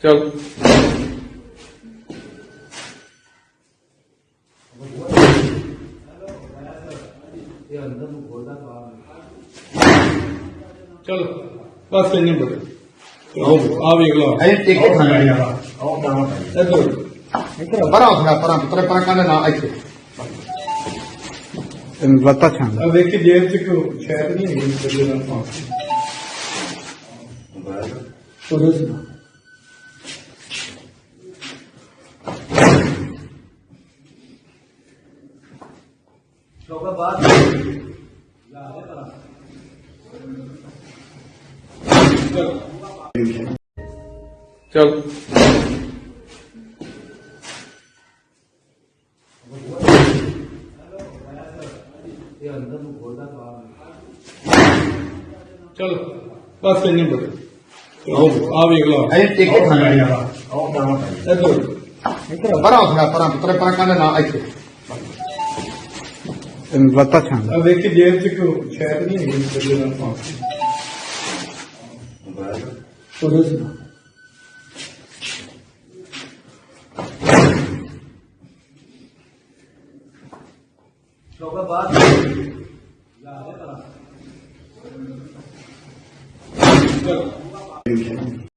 चल चल बस नहीं पता आओ आ वेख लो अरे टिके खाना है यार इधर बड़ा थोड़ा पर पुत्र पर का ना ऐसे लता छान अब देख के जेब से क्यों शायद नहीं है बदले ना पास पुलिस लोग बात चल चल बस नहीं पता आओ आ वेख लो अरे टिके खाना है यार इधर बड़ा थोड़ा पर पुत्र पर का ना ऐसे लता छान अब देख के जेब से क्यों शायद नहीं है बदले ना पास पुलिस लोग बात चल